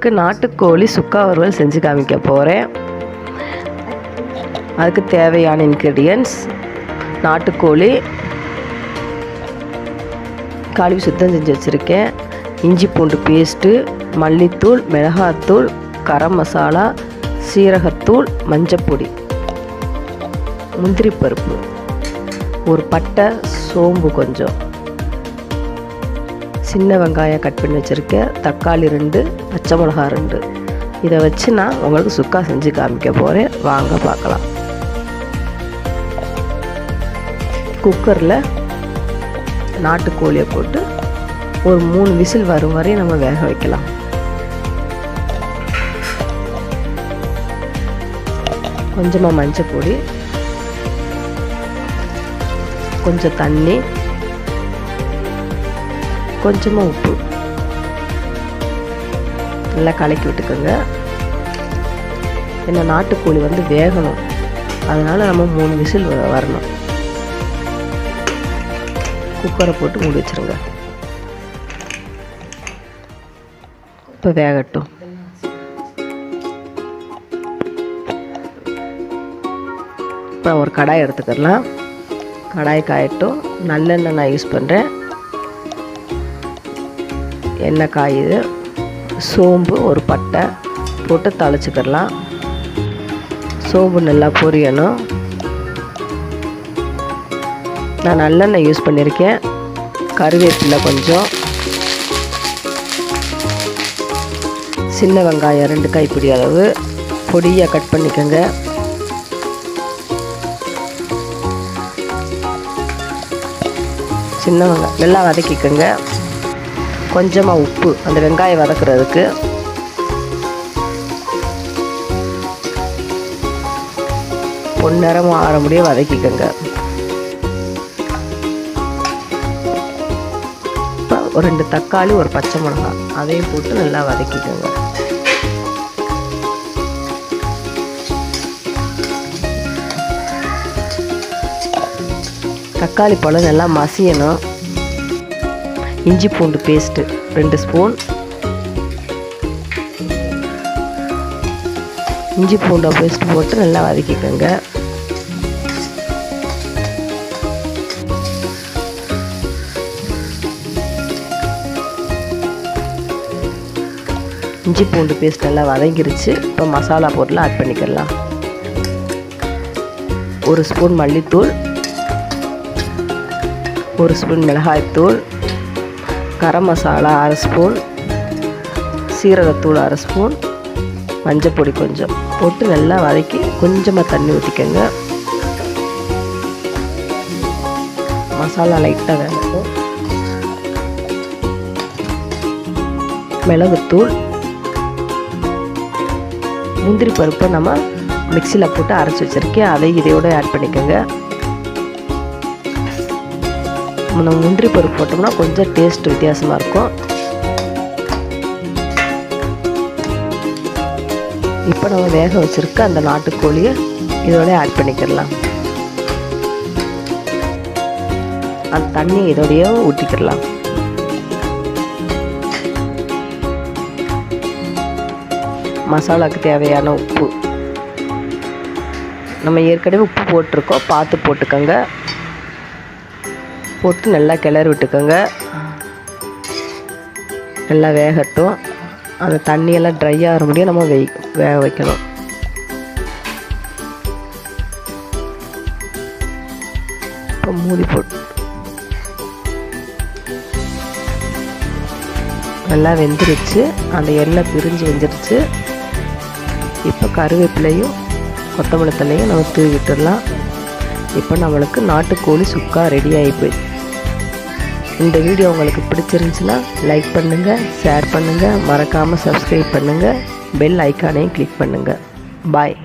நாட்டுக்கோழி சுக்கா வறுவல் செஞ்சு காமிக்க போகிறேன். அதுக்கு தேவையான இன்க்ரீடியன்ட்ஸ்: நாட்டுக்கோழி கழுவி சுத்தம் செஞ்சு வச்சுருக்கேன், இஞ்சி பூண்டு பேஸ்ட்டு, மல்லித்தூள், மிளகாத்தூள், கரம் மசாலா, சீரகத்தூள், மஞ்சப்பொடி, முந்திரி பருப்பு, ஒரு பட்டை, சோம்பு கொஞ்சம், சின்ன வெங்காயம் கட் பண்ணி வச்சுருக்கேன், தக்காளி 2, பச்சை மிளகா 2. இதை வச்சு நான் உங்களுக்கு சுக்கா செஞ்சு காமிக்க போகிறேன். வாங்க பார்க்கலாம். குக்கரில் நாட்டுக்கோழியை போட்டு ஒரு 3 விசில் வரும் வரை நம்ம வேக வைக்கலாம். கொஞ்சமாக மஞ்சள் பொடி, கொஞ்சம் தண்ணி, கொஞ்சமாக உப்பு நல்லா கலக்கி விட்டுக்கோங்க. ஏன்னா நாட்டுக்கோழி வேகணும், அதனால் நம்ம 3 விசில் வரணும். குக்கரை போட்டு மூடி வச்சுருங்க. இப்போ வேகட்டும். இப்போ ஒரு கடாய் எடுத்துக்கலாம். கடாய் காயட்டும். நல்லெண்ணெய் நான் யூஸ் பண்ணுறேன். எண்ணெய் காயுது. சோம்பு, ஒரு பட்டை போட்டு தாளிச்சுக்கிடலாம். சோம்பு நல்லா பொரியணும். நான் நல்லெண்ணெய் யூஸ் பண்ணியிருக்கேன். கருவேப்பிலை கொஞ்சம், சின்ன வெங்காயம் 2 கைப்பிடி அளவு பொடியாக கட் பண்ணிக்கோங்க. சின்ன வெங்காயம் நல்லா வதக்கிக்கோங்க. கொஞ்சமாக உப்பு அந்த வெங்காயம் வதக்குறதுக்கு. பொன்னிறமாக ஆற முடிய வதக்கிக்கோங்க. இப்போ ஒரு 2 தக்காளி, ஒரு பச்சை மிளகாய் அதையும் போட்டு நல்லா வதக்கிக்கோங்க. தக்காளி பழம் நல்லா மசியணும். இஞ்சி பூண்டு பேஸ்ட்டு 2 ஸ்பூன். இஞ்சி பூண்டு பேஸ்ட் போட்டு நல்லா வதக்கிக்கோங்க. இஞ்சி பூண்டு பேஸ்ட் நல்லா வதங்கிருச்சு. இப்போ மசாலா பொருளை ஆட் பண்ணிக்கலாம். 1 ஸ்பூன் மல்லித்தூள், 1 ஸ்பூன் மிளகாய்த்தூள், கரம் மசாலா 1/2 ஸ்பூன், சீரகத்தூள் 1/2 ஸ்பூன், மஞ்சள் பொடி கொஞ்சம் போட்டு நல்லா வதக்கி கொஞ்சமாக தண்ணி ஊற்றிக்கோங்க. மசாலா லைட்டாக வேகட்டும். மிளகுத்தூள், முந்திரி பருப்பை நம்ம மிக்சியில் போட்டு அரைச்சி வச்சுருக்கேன், அதை இதையோடு ஆட் பண்ணிக்கோங்க. நம்ம முந்திரி பருப்பு போட்டோம்னா கொஞ்சம் டேஸ்ட் வித்தியாசமாக இருக்கும். இப்போ நம்ம வேக வச்சுருக்க அந்த நாட்டுக்கோழியை இதோட ஆட் பண்ணிக்கிடலாம். அந்த தண்ணி இதோடையே ஊற்றிக்கிடலாம். மசாலாவுக்கு தேவையான உப்பு நம்ம ஏற்கனவே உப்பு போட்டிருக்கோம், பார்த்து போட்டுக்கோங்க. போட்டு நல்லா கிளறி விட்டுக்கோங்க. நல்லா வேகட்டும். அந்த தண்ணியெல்லாம் ட்ரை ஆகிற முடியும் நம்ம வேக வைக்கணும். இப்போ மூடி போட்டு நல்லா வெந்துருச்சு. அந்த எண்ணெய் பிரிஞ்சு வெந்துருச்சு. இப்போ கருவேப்பிலையும் கொத்தமல்லி தழையும் நம்ம தூவி விட்டுடலாம். இப்போ நம்மளுக்கு நாட்டுக்கோழி சுக்கா ரெடி ஆகிப்போய். இந்த வீடியோ உங்களுக்கு பிடிச்சிருந்துச்சுன்னா லைக் பண்ணுங்கள், ஷேர் பண்ணுங்கள், மறக்காமல் சப்ஸ்கிரைப் பண்ணுங்கள், பெல் ஐக்கானையும் கிளிக் பண்ணுங்கள். பாய்.